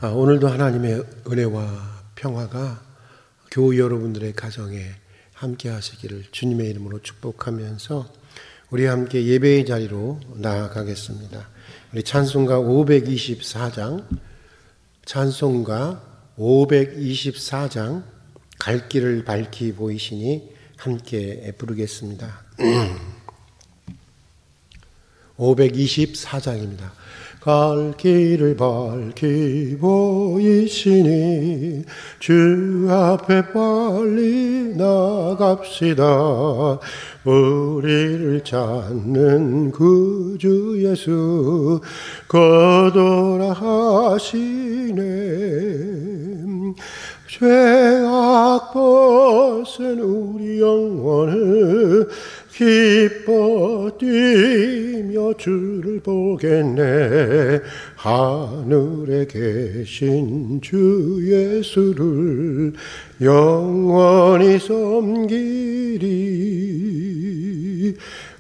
오늘도 하나님의 은혜와 평화가 교우 여러분들의 가정에 함께 하시기를 주님의 이름으로 축복하면서 우리 함께 예배의 자리로 나아가겠습니다. 우리 찬송가 524장, 찬송가 524장 갈 길을 밝히 보이시니 함께 부르겠습니다. 524장입니다. 갈 길을 밝히 보이시니 주 앞에 빨리 나갑시다. 우리를 찾는 구주 예수 거둬라 하시네. 죄악 벗은 우리 영혼을 기뻐 뛰며 주를 보겠네. 하늘에 계신 주 예수를 영원히 섬기리.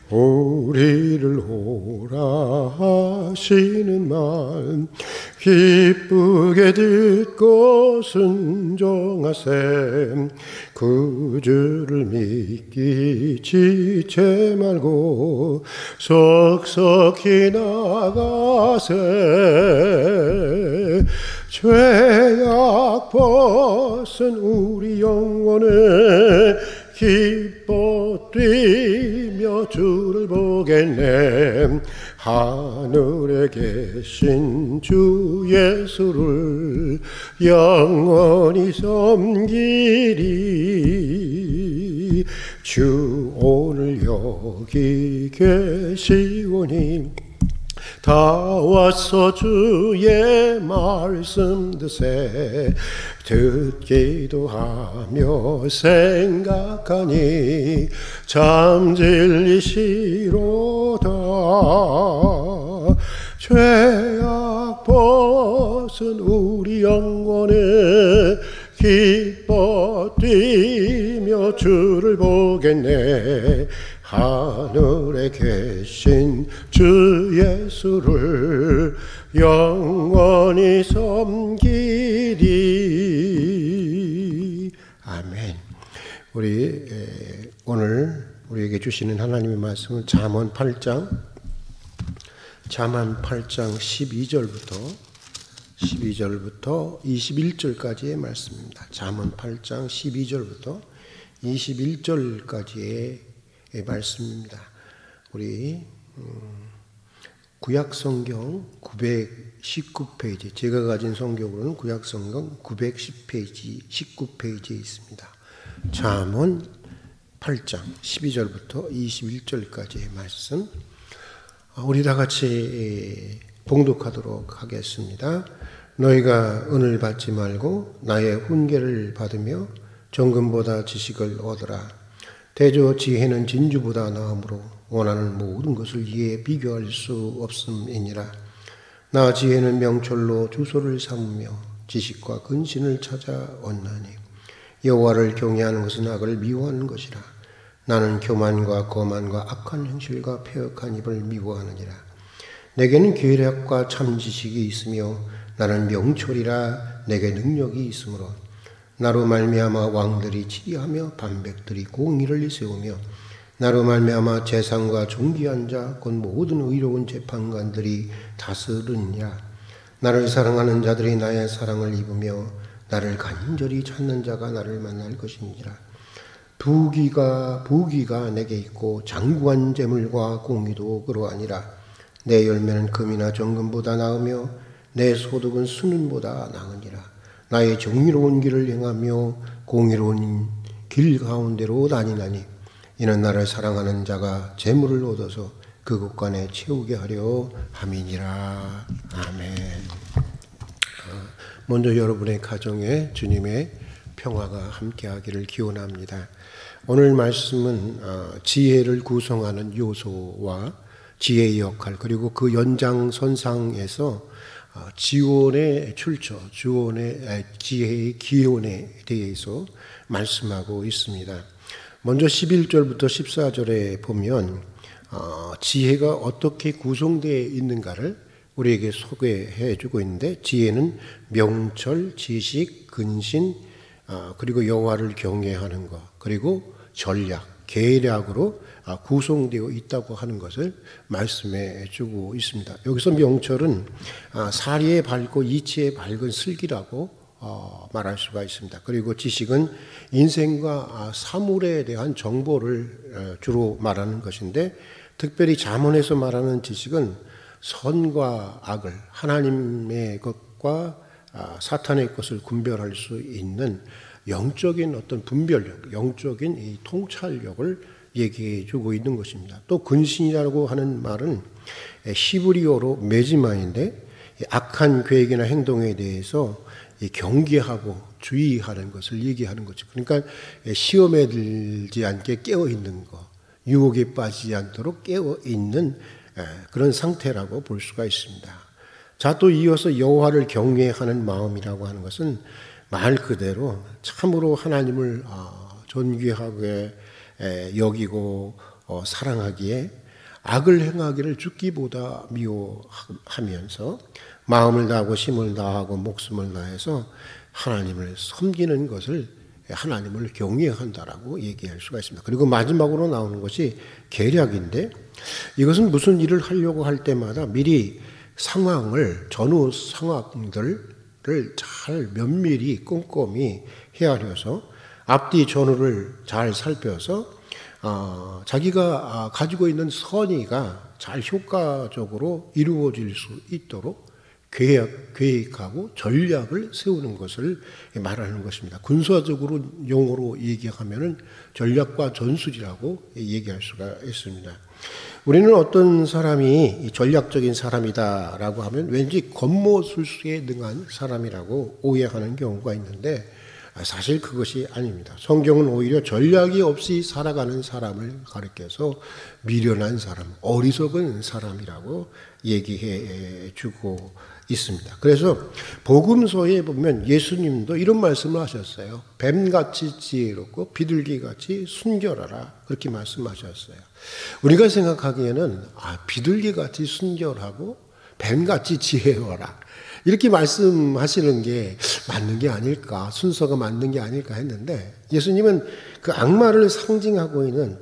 우리를 오라 하시는 말 기쁘게 듣고 순종하세. 구주를 믿기 지체 말고 속속히 나가세. 죄악 벗은 우리 영혼을 기뻐 뛰며 주를 보겠네. 하늘에 계신 주 예수를 영원히 섬기리. 주 오늘 여기 계시오니 다 와서 주의 말씀 드세. 듣기도 하며 생각하니 참 진리시로다. 죄악 벗은 우리 영혼을 기뻐 뛰며 주를 보겠네. 하늘에 계신 주 예수를 영원히 섬기리. 아멘. 우리 오늘 우리에게 주시는 하나님의 말씀은 잠언 8장 12절부터 21절까지의 말씀입니다. 잠언 8장 12절부터 21절까지의 말씀입니다. 우리 구약성경 919페이지, 제가 가진 성경으로는 구약성경 910페이지 19페이지에 있습니다. 잠언 8장 12절부터 21절까지의 말씀, 우리 다 같이 봉독하도록 하겠습니다. 너희가 은을 받지 말고 나의 훈계를 받으며 정금보다 지식을 얻으라. 대저 지혜는 진주보다 나음으로 원하는 모든 것을 이에 비교할 수 없음이니라. 나 지혜는 명철로 주소를 삼으며 지식과 근신을 찾아 얻나니 여호와를 경외하는 것은 악을 미워하는 것이라. 나는 교만과 거만과 악한 행실과 패역한 입을 미워하느니라. 내게는 계략과 참 지식이 있으며 나는 명철이라. 내게 능력이 있으므로 나로 말미암아 왕들이 치리하며 반백들이 공의를 세우며 나로 말미암아 재상과 존귀한 자 곧 모든 의로운 재판관들이 다스르니라. 나를 사랑하는 자들이 나의 사랑을 입으며 나를 간절히 찾는 자가 나를 만날 것이니라. 부귀가 내게 있고 장구한 재물과 공의도 그러하니라. 내 열매는 금이나 정금보다 나으며 내 소득은 순은보다 나으니라. 나의 정의로운 길을 행하며 공의로운 길 가운데로 다니나니 이는 나를 사랑하는 자가 재물을 얻어서 그곳 간에 채우게 하려 함이니라. 아멘. 먼저 여러분의 가정에 주님의 평화가 함께하기를 기원합니다. 오늘 말씀은 지혜를 구성하는 요소와 지혜의 역할, 그리고 그 연장선상에서 지원의 출처, 지혜의 기원에 대해서 말씀하고 있습니다. 먼저 11절부터 14절에 보면 지혜가 어떻게 구성되어 있는가를 우리에게 소개해 주고 있는데, 지혜는 명철, 지식, 근신, 그리고 여호와를 경외하는 것, 그리고 전략, 계략으로 구성되어 있다고 하는 것을 말씀해 주고 있습니다. 여기서 명철은 사리에 밝고 이치에 밝은 슬기라고 말할 수가 있습니다. 그리고 지식은 인생과 사물에 대한 정보를 주로 말하는 것인데, 특별히 잠언에서 말하는 지식은 선과 악을, 하나님의 것과 사탄의 것을 분별할 수 있는 영적인 어떤 분별력, 영적인 이 통찰력을 얘기해 주고 있는 것입니다. 또 근신이라고 하는 말은 히브리어로 메지마인데, 악한 계획이나 행동에 대해서 경계하고 주의하는 것을 얘기하는 거죠. 그러니까 시험에 들지 않게 깨어 있는 것, 유혹에 빠지지 않도록 깨어 있는 그런 상태라고 볼 수가 있습니다. 자, 또 이어서 여호와를 경외하는 마음이라고 하는 것은 말 그대로 참으로 하나님을 존귀하게 여기고 사랑하기에 악을 행하기를 죽기보다 미워하면서 마음을 다하고 힘을 다하고 목숨을 다해서 하나님을 섬기는 것을, 하나님을 경외한다라고 얘기할 수가 있습니다. 그리고 마지막으로 나오는 것이 계략인데, 이것은 무슨 일을 하려고 할 때마다 미리 상황을, 전후 상황들을 잘 면밀히 꼼꼼히 헤아려서 앞뒤 전후를 잘 살펴서 자기가 가지고 있는 선의가 잘 효과적으로 이루어질 수 있도록 계획하고 전략을 세우는 것을 말하는 것입니다. 군사적으로 용어로 얘기하면은 전략과 전술이라고 얘기할 수가 있습니다. 우리는 어떤 사람이 전략적인 사람이다라고 하면 왠지 권모술수에 능한 사람이라고 오해하는 경우가 있는데, 사실 그것이 아닙니다. 성경은 오히려 전략이 없이 살아가는 사람을 가리켜서 미련한 사람, 어리석은 사람이라고 얘기해 주고 있습니다. 그래서 복음서에 보면 예수님도 이런 말씀을 하셨어요. 뱀같이 지혜롭고 비둘기같이 순결하라, 그렇게 말씀하셨어요. 우리가 생각하기에는 비둘기같이 순결하고 뱀같이 지혜로워라, 이렇게 말씀하시는 게 맞는 게 아닐까, 순서가 맞는 게 아닐까 했는데, 예수님은 그 악마를 상징하고 있는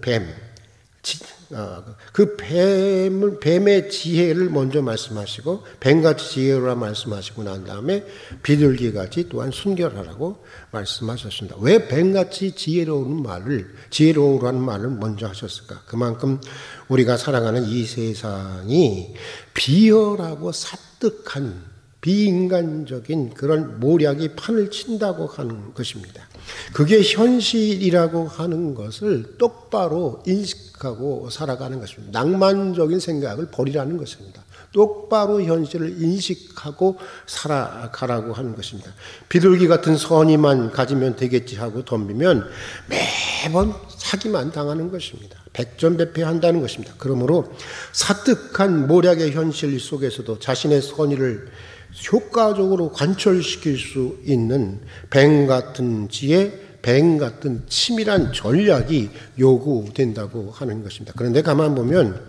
그 뱀의 지혜를 먼저 말씀하시고, 뱀같이 지혜로라 말씀하시고 난 다음에 비둘기같이 또한 순결하라고 말씀하셨습니다. 왜 뱀같이 지혜로우라는 말을 먼저 하셨을까? 그만큼 우리가 살아가는 이 세상이 비열하고 사뜩한 비인간적인 그런 모략이 판을 친다고 하는 것입니다. 그게 현실이라고 하는 것을 똑바로 인식하고 살아가는 것입니다. 낭만적인 생각을 버리라는 것입니다. 똑바로 현실을 인식하고 살아가라고 하는 것입니다. 비둘기 같은 선의만 가지면 되겠지 하고 덤비면 매번 사기만 당하는 것입니다. 백전백패한다는 것입니다. 그러므로 사뜩한 모략의 현실 속에서도 자신의 선의를 효과적으로 관철시킬 수 있는 뱀 같은 지혜, 뱀 같은 치밀한 전략이 요구된다고 하는 것입니다. 그런데 가만 보면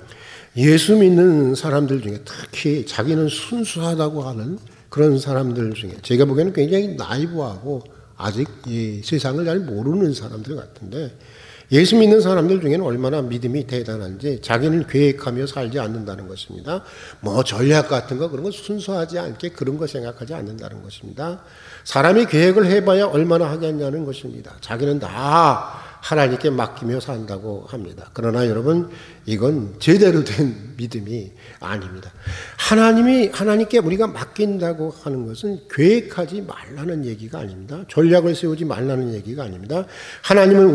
예수 믿는 사람들 중에 특히 자기는 순수하다고 하는 그런 사람들 중에 제가 보기에는 굉장히 나이브하고 아직 이 세상을 잘 모르는 사람들 같은데, 예수 믿는 사람들 중에는 얼마나 믿음이 대단한지 자기는 계획하며 살지 않는다는 것입니다. 뭐 전략 같은 거 그런 거 순수하지 않게 그런 거 생각하지 않는다는 것입니다. 사람이 계획을 해봐야 얼마나 하겠냐는 것입니다. 자기는 다 하나님께 맡기며 산다고 합니다. 그러나 여러분, 이건 제대로 된 믿음이 아닙니다. 하나님께 우리가 맡긴다고 하는 것은 계획하지 말라는 얘기가 아닙니다. 전략을 세우지 말라는 얘기가 아닙니다. 하나님은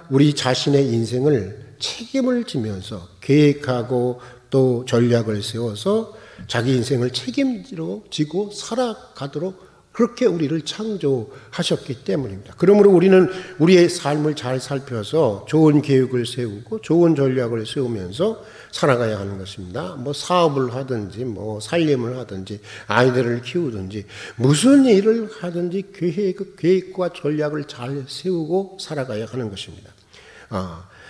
우리 자신의 인생을 책임을 지면서 계획하고 또 전략을 세워서 자기 인생을 책임지고 살아가도록 그렇게 우리를 창조하셨기 때문입니다. 그러므로 우리는 우리의 삶을 잘 살펴서 좋은 계획을 세우고 좋은 전략을 세우면서 살아가야 하는 것입니다. 뭐 사업을 하든지 뭐 살림을 하든지 아이들을 키우든지 무슨 일을 하든지 계획과 전략을 잘 세우고 살아가야 하는 것입니다.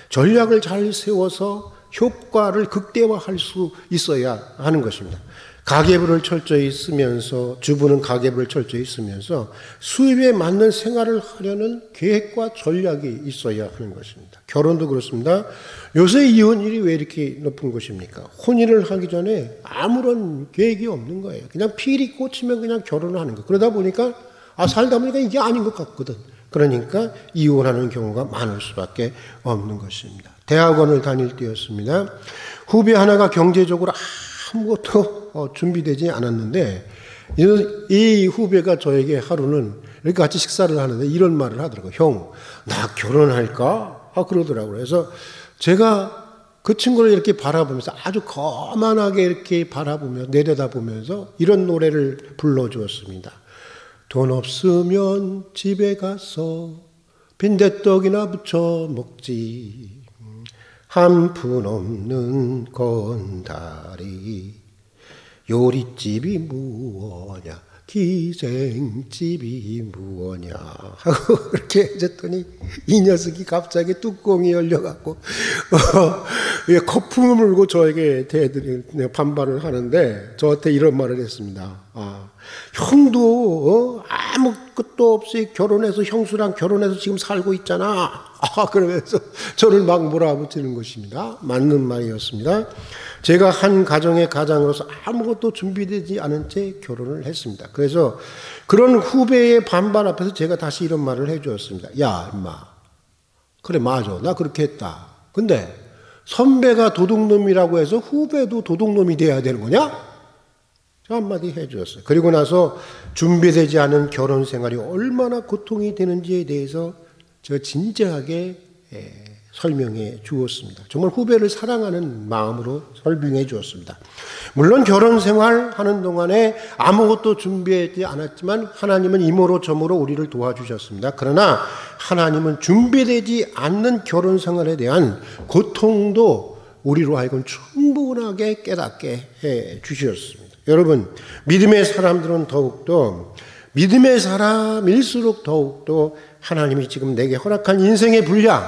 전략을 잘 세워서 효과를 극대화할 수 있어야 하는 것입니다. 가계부를 철저히 쓰면서, 주부는 가계부를 철저히 쓰면서 수입에 맞는 생활을 하려는 계획과 전략이 있어야 하는 것입니다. 결혼도 그렇습니다. 요새 이혼율이 왜 이렇게 높은 것입니까? 혼인을 하기 전에 아무런 계획이 없는 거예요. 그냥 필이 꽂히면 그냥 결혼을 하는 거예요. 그러다 보니까 살다 보니까 이게 아닌 것 같거든. 그러니까 이혼하는 경우가 많을 수밖에 없는 것입니다. 대학원을 다닐 때였습니다. 후배 하나가 경제적으로 아무것도 준비되지 않았는데 이 후배가 저에게 하루는 이렇게 같이 식사를 하는데 이런 말을 하더라고요. 형, 나 결혼할까? 그러더라고요. 그래서 제가 그 친구를 이렇게 바라보면서 아주 거만하게 이렇게 바라보며 내려다보면서 이런 노래를 불러주었습니다. 돈 없으면 집에 가서 빈대떡이나 부쳐 먹지. 한 푼 없는 건다리 요리집이 무엇냐 기생집이 무엇냐 하고 그렇게 해줬더니 이 녀석이 갑자기 뚜껑이 열려갖고 거품을 물고 저에게 반발을 하는데 저한테 이런 말을 했습니다. 형도 아무것도 없이 결혼해서 형수랑 결혼해서 지금 살고 있잖아. 그러면서 저를 막 몰아붙이는 것입니다. 맞는 말이었습니다. 제가 한 가정의 가장으로서 아무것도 준비되지 않은 채 결혼을 했습니다. 그래서 그런 후배의 반발 앞에서 제가 다시 이런 말을 해주었습니다. 야, 임마. 그래, 맞아. 나 그렇게 했다. 근데 선배가 도둑놈이라고 해서 후배도 도둑놈이 돼야 되는 거냐? 저 한마디 해주었어요. 그리고 나서 준비되지 않은 결혼 생활이 얼마나 고통이 되는지에 대해서 제가 진지하게 설명해 주었습니다. 정말 후배를 사랑하는 마음으로 설명해 주었습니다. 물론 결혼 생활하는 동안에 아무것도 준비하지 않았지만 하나님은 이모로 저모로 우리를 도와주셨습니다. 그러나 하나님은 준비되지 않는 결혼 생활에 대한 고통도 우리로 하여금 충분하게 깨닫게 해 주셨습니다. 여러분, 믿음의 사람들은 더욱더 믿음의 사람일수록 더욱더 하나님이 지금 내게 허락한 인생의 분량,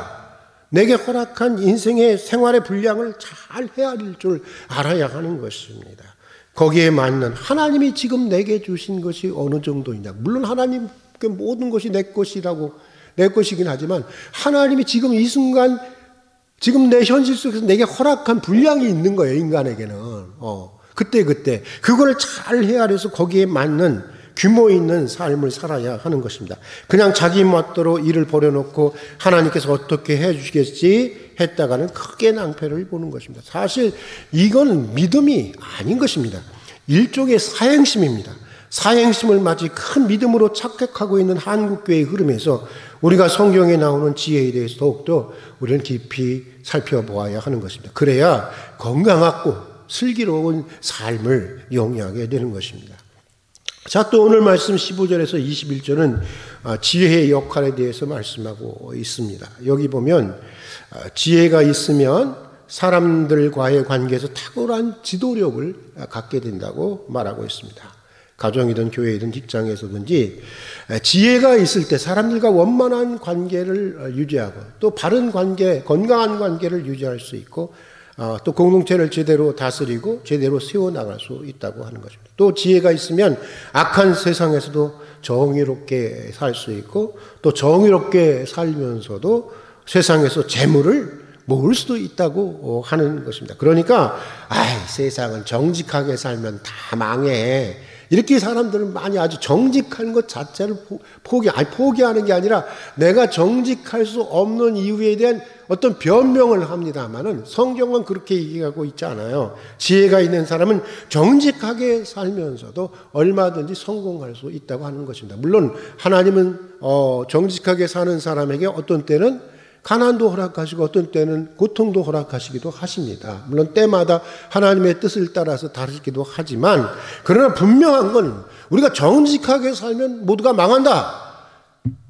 내게 허락한 인생의 생활의 분량을 잘 헤아릴 줄 알아야 하는 것입니다. 거기에 맞는 하나님이 지금 내게 주신 것이 어느 정도이냐. 물론 하나님께 모든 것이 내 것이라고, 내 것이긴 하지만 하나님이 지금 이 순간 지금 내 현실 속에서 내게 허락한 분량이 있는 거예요. 인간에게는. 그때 그거를 잘 헤아려서 거기에 맞는 규모 있는 삶을 살아야 하는 것입니다. 그냥 자기 멋대로 일을 벌여놓고 하나님께서 어떻게 해주시겠지 했다가는 크게 낭패를 보는 것입니다. 사실 이건 믿음이 아닌 것입니다. 일종의 사행심입니다. 사행심을 마치 큰 믿음으로 착각하고 있는 한국교회의 흐름에서 우리가 성경에 나오는 지혜에 대해서 더욱더 우리는 깊이 살펴보아야 하는 것입니다. 그래야 건강하고 슬기로운 삶을 영위하게 되는 것입니다. 자, 또 오늘 말씀 15절에서 21절은 지혜의 역할에 대해서 말씀하고 있습니다. 여기 보면 지혜가 있으면 사람들과의 관계에서 탁월한 지도력을 갖게 된다고 말하고 있습니다. 가정이든 교회이든 직장에서든지 지혜가 있을 때 사람들과 원만한 관계를 유지하고 또 바른 관계, 건강한 관계를 유지할 수 있고 또 공동체를 제대로 다스리고 제대로 세워나갈 수 있다고 하는 것입니다. 또 지혜가 있으면 악한 세상에서도 정의롭게 살 수 있고 또 정의롭게 살면서도 세상에서 재물을 모을 수도 있다고 하는 것입니다. 그러니까 세상은 정직하게 살면 다 망해. 이렇게 사람들은 많이 아주 정직한 것 자체를 포기하는 게 아니라 내가 정직할 수 없는 이유에 대한 어떤 변명을 합니다만은 성경은 그렇게 얘기하고 있지 않아요. 지혜가 있는 사람은 정직하게 살면서도 얼마든지 성공할 수 있다고 하는 것입니다. 물론 하나님은 정직하게 사는 사람에게 어떤 때는 가난도 허락하시고 어떤 때는 고통도 허락하시기도 하십니다. 물론 때마다 하나님의 뜻을 따라서 다르기도 하지만 그러나 분명한 건 우리가 정직하게 살면 모두가 망한다.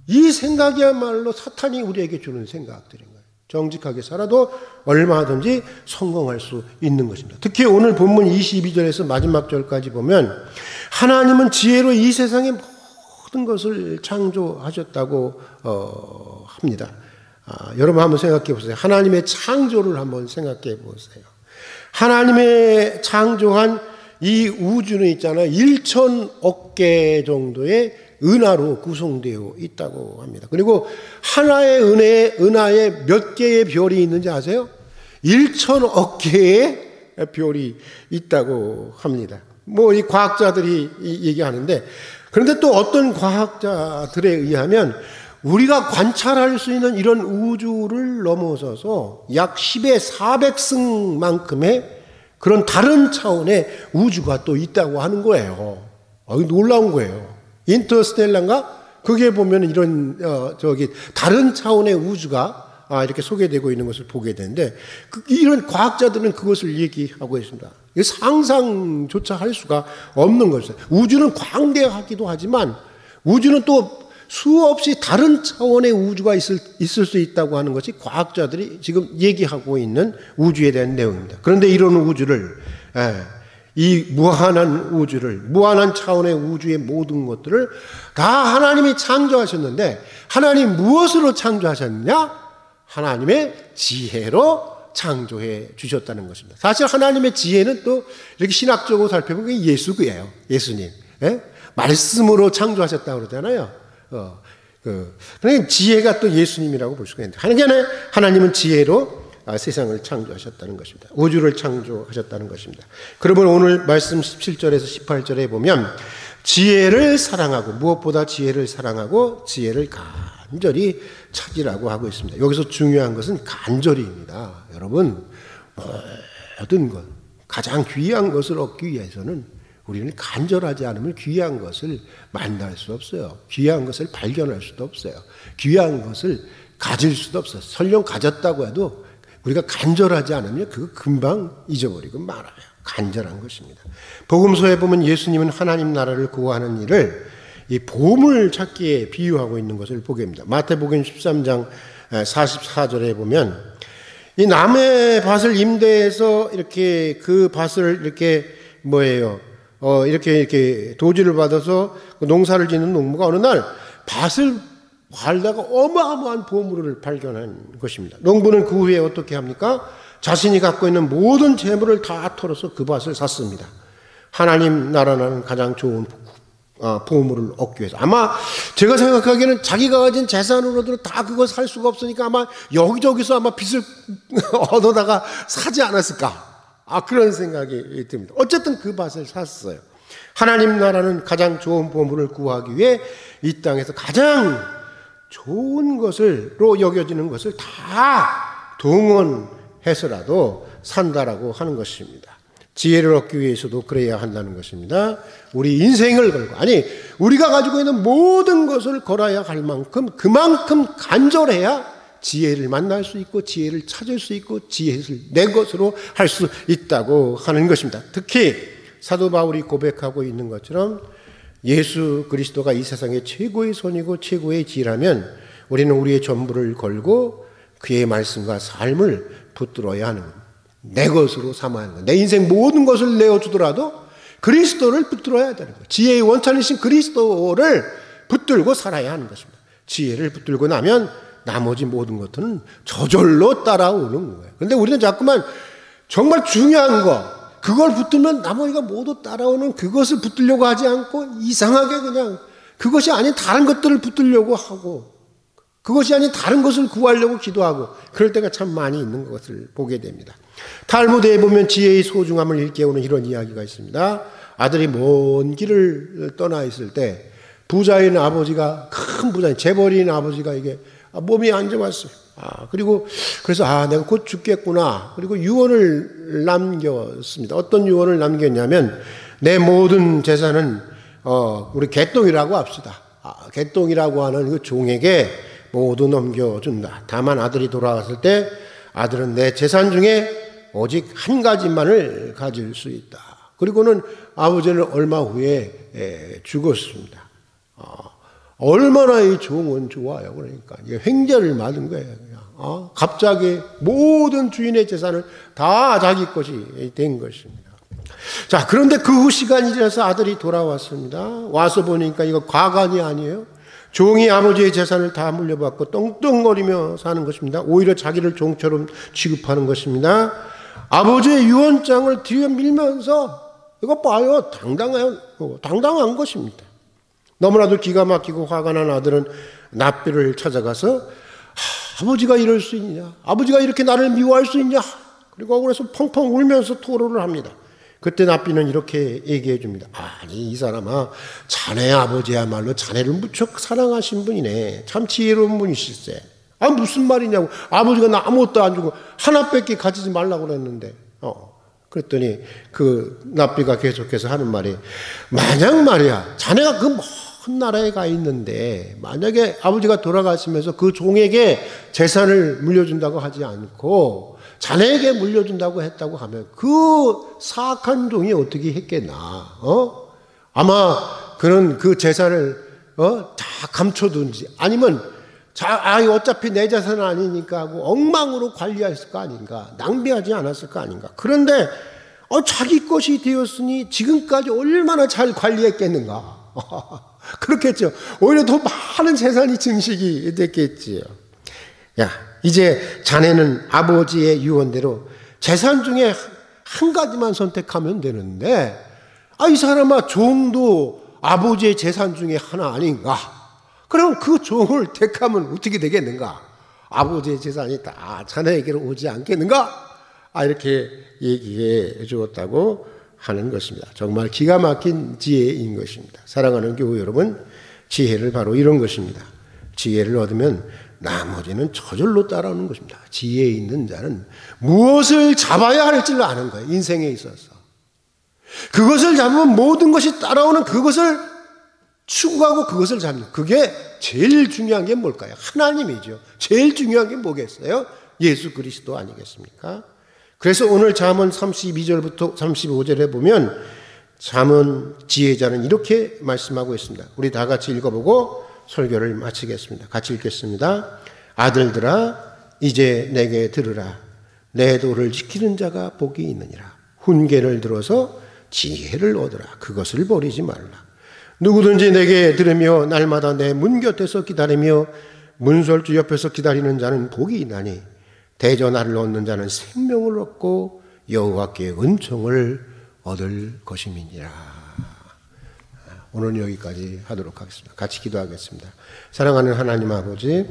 이 생각이야말로 사탄이 우리에게 주는 생각들인 거예요. 정직하게 살아도 얼마든지 성공할 수 있는 것입니다. 특히 오늘 본문 22절에서 마지막 절까지 보면 하나님은 지혜로 이 세상의 모든 것을 창조하셨다고 합니다. 여러분 한번 생각해 보세요. 하나님의 창조를 한번 생각해 보세요. 하나님의 창조한 이 우주는 있잖아요. 1천억 개 정도의 은하로 구성되어 있다고 합니다. 그리고 하나의 은하에 몇 개의 별이 있는지 아세요? 1천억 개의 별이 있다고 합니다. 뭐 이 과학자들이 얘기하는데, 그런데 또 어떤 과학자들에 의하면 우리가 관찰할 수 있는 이런 우주를 넘어서서 약 10의 400승만큼의 그런 다른 차원의 우주가 또 있다고 하는 거예요. 놀라운 거예요. 인터스텔라인가? 그게 보면 이런 다른 차원의 우주가 이렇게 소개되고 있는 것을 보게 되는데, 이런 과학자들은 그것을 얘기하고 있습니다. 상상조차 할 수가 없는 것이죠. 우주는 광대하기도 하지만 우주는 또 수없이 다른 차원의 우주가 있을 수 있다고 하는 것이 과학자들이 지금 얘기하고 있는 우주에 대한 내용입니다. 그런데 이런 우주를, 이 무한한 우주를, 무한한 차원의 우주의 모든 것들을 다 하나님이 창조하셨는데, 하나님 무엇으로 창조하셨느냐? 하나님의 지혜로 창조해 주셨다는 것입니다. 사실 하나님의 지혜는 또 이렇게 신학적으로 살펴보면 예수예요. 예수님. 말씀으로 창조하셨다고 그러잖아요. 그러니까 지혜가 또 예수님이라고 볼 수가 있는데, 하나님은 지혜로 세상을 창조하셨다는 것입니다. 우주를 창조하셨다는 것입니다. 그러면 오늘 말씀 17절에서 18절에 보면 지혜를 사랑하고, 무엇보다 지혜를 사랑하고 지혜를 간절히 찾으라고 하고 있습니다. 여기서 중요한 것은 간절히입니다. 여러분, 모든 것, 가장 귀한 것을 얻기 위해서는 우리는 간절하지 않으면 귀한 것을 만날 수 없어요. 귀한 것을 발견할 수도 없어요. 귀한 것을 가질 수도 없어요. 설령 가졌다고 해도 우리가 간절하지 않으면 그거 금방 잊어버리고 말아요. 간절한 것입니다. 복음서에 보면 예수님은 하나님 나라를 구하는 일을 이 보물 찾기에 비유하고 있는 것을 보게 됩니다. 마태복음 13장 44절에 보면 이 남의 밭을 임대해서 이렇게 그 밭을 이렇게 이렇게 도지를 받아서 농사를 짓는 농부가 어느 날 밭을 팔다가 어마어마한 보물을 발견한 것입니다. 농부는 그 후에 어떻게 합니까? 자신이 갖고 있는 모든 재물을 다 털어서 그 밭을 샀습니다. 하나님 나라라는 가장 좋은 보물을 얻기 위해서. 아마 제가 생각하기에는 자기가 가진 재산으로도 다 그걸 살 수가 없으니까 아마 여기저기서 아마 빚을 얻어다가 사지 않았을까? 그런 생각이 듭니다. 어쨌든 그 밭을 샀어요. 하나님 나라는 가장 좋은 보물을 구하기 위해 이 땅에서 가장 좋은 것으로 여겨지는 것을 다 동원해서라도 산다라고 하는 것입니다. 지혜를 얻기 위해서도 그래야 한다는 것입니다. 우리 인생을 걸고, 우리가 가지고 있는 모든 것을 걸어야 할 만큼, 그만큼 간절해야 지혜를 만날 수 있고 지혜를 찾을 수 있고 지혜를 내 것으로 할 수 있다고 하는 것입니다. 특히 사도 바울이 고백하고 있는 것처럼 예수 그리스도가 이 세상의 최고의 손이고 최고의 지혜라면 우리는 우리의 전부를 걸고 그의 말씀과 삶을 붙들어야 하는 겁니다. 내 것으로 삼아야 하는 거예요. 내 인생 모든 것을 내어주더라도 그리스도를 붙들어야 되는 거예요. 지혜의 원천이신 그리스도를 붙들고 살아야 하는 것입니다. 지혜를 붙들고 나면 나머지 모든 것들은 저절로 따라오는 거예요. 그런데 우리는 자꾸만 정말 중요한 거, 그걸 붙들면 나머지가 모두 따라오는 그것을 붙들려고 하지 않고 이상하게 그냥 그것이 아닌 다른 것들을 붙들려고 하고 그것이 아닌 다른 것을 구하려고 기도하고 그럴 때가 참 많이 있는 것을 보게 됩니다. 탈무드에 보면 지혜의 소중함을 일깨우는 이런 이야기가 있습니다. 아들이 먼 길을 떠나 있을 때 부자인 아버지가, 큰 부자인 재벌인 아버지가 이게 몸이 안 좋았어요. 그래서 내가 곧 죽겠구나. 그리고 유언을 남겼습니다. 어떤 유언을 남겼냐면 내 모든 재산은 우리 개똥이라고 합시다. 개똥이라고 하는 그 종에게 모두 넘겨준다. 다만 아들이 돌아왔을 때 아들은 내 재산 중에 오직 한 가지만을 가질 수 있다. 그리고는 아버지는 얼마 후에 죽었습니다. 얼마나 이 종은 좋아요. 그러니까 횡재를 맞은 거예요. 그냥. 갑자기 모든 주인의 재산을 다 자기 것이 된 것입니다. 자, 그런데 그 후 시간이 지나서 아들이 돌아왔습니다. 와서 보니까 이거 과간이 아니에요. 종이 아버지의 재산을 다 물려받고 떵떵거리며 사는 것입니다. 오히려 자기를 종처럼 취급하는 것입니다. 아버지의 유언장을 뒤에 밀면서 이거 봐요. 당당한 것입니다. 너무나도 기가 막히고 화가 난 아들은 납비를 찾아가서 아버지가 이럴 수 있냐? 아버지가 이렇게 나를 미워할 수 있냐? 그리고 그래서 펑펑 울면서 토로를 합니다. 그때 납비는 이렇게 얘기해 줍니다. 아니 이 사람아, 자네 아버지야말로 자네를 무척 사랑하신 분이네. 참 지혜로운 분이실세. 무슨 말이냐고. 아버지가 나 아무것도 안 주고 하나밖에 가지지 말라고 그랬는데. 그랬더니 그 납비가 계속해서 하는 말이, 만약 말이야 자네가 그 먼 나라에 가 있는데 만약에 아버지가 돌아가시면서 그 종에게 재산을 물려준다고 하지 않고 자네에게 물려준다고 했다고 하면 그 사악한 종이 어떻게 했겠나? 아마 그는 그 재산을 다 감춰둔지 아니면 어차피 내 재산은 아니니까 하고 엉망으로 관리했을 거 아닌가? 낭비하지 않았을 거 아닌가? 그런데 자기 것이 되었으니 지금까지 얼마나 잘 관리했겠는가? 그렇겠죠. 오히려 더 많은 재산이 증식이 됐겠지요. 야, 이제 자네는 아버지의 유언대로 재산 중에 한 가지만 선택하면 되는데, 이 사람아, 종도 아버지의 재산 중에 하나 아닌가? 그럼 그 종을 택하면 어떻게 되겠는가? 아버지의 재산이 다 자네에게로 오지 않겠는가? 이렇게 얘기해 주었다고 하는 것입니다. 정말 기가 막힌 지혜인 것입니다. 사랑하는 교우 여러분, 지혜를 바로 이런 것입니다. 지혜를 얻으면 나머지는 저절로 따라오는 것입니다. 지혜 있는 자는 무엇을 잡아야 할지를 아는 거예요. 인생에 있어서. 그것을 잡으면 모든 것이 따라오는, 그것을 추구하고 그것을 잡는, 그게 제일 중요한 게 뭘까요? 하나님이죠. 제일 중요한 게 뭐겠어요? 예수 그리스도 아니겠습니까? 그래서 오늘 잠언 32절부터 35절에 보면 잠언 지혜자는 이렇게 말씀하고 있습니다. 우리 다 같이 읽어보고 설교를 마치겠습니다. 같이 읽겠습니다. 아들들아, 이제 내게 들으라. 내 도를 지키는 자가 복이 있느니라. 훈계를 들어서 지혜를 얻으라. 그것을 버리지 말라. 누구든지 내게 들으며 날마다 내 문 곁에서 기다리며 문설주 옆에서 기다리는 자는 복이 있나니 대전하를 얻는 자는 생명을 얻고 여호와께 은총을 얻을 것임이니라. 오늘 여기까지 하도록 하겠습니다. 같이 기도하겠습니다. 사랑하는 하나님 아버지,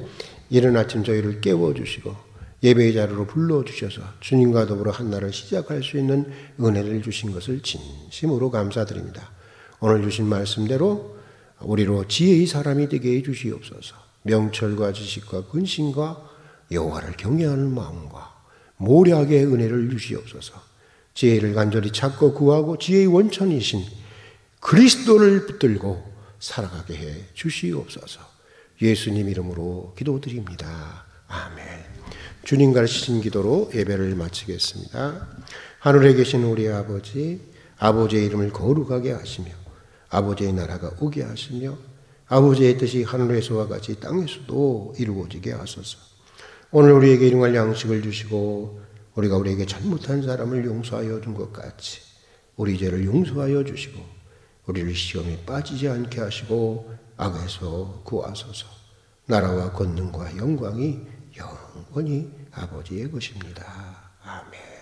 이른 아침 저희를 깨워주시고 예배의 자리로 불러주셔서 주님과 더불어 한 날을 시작할 수 있는 은혜를 주신 것을 진심으로 감사드립니다. 오늘 주신 말씀대로 우리로 지혜의 사람이 되게 해주시옵소서. 명철과 지식과 근심과 여호와를 경외하는 마음과 모략의 은혜를 주시옵소서. 지혜를 간절히 찾고 구하고 지혜의 원천이신 그리스도를 붙들고 살아가게 해 주시옵소서. 예수님 이름으로 기도드립니다. 아멘. 주님 가르치신 기도로 예배를 마치겠습니다. 하늘에 계신 우리 아버지, 아버지의 이름을 거룩하게 하시며 아버지의 나라가 오게 하시며 아버지의 뜻이 하늘에서와 같이 땅에서도 이루어지게 하소서. 오늘 우리에게 일용할 양식을 주시고 우리가 우리에게 잘못한 사람을 용서하여 준 것 같이 우리 죄를 용서하여 주시고 우리를 시험에 빠지지 않게 하시고 악에서 구하소서. 나라와 권능과 영광이 영원히 아버지의 것입니다. 아멘.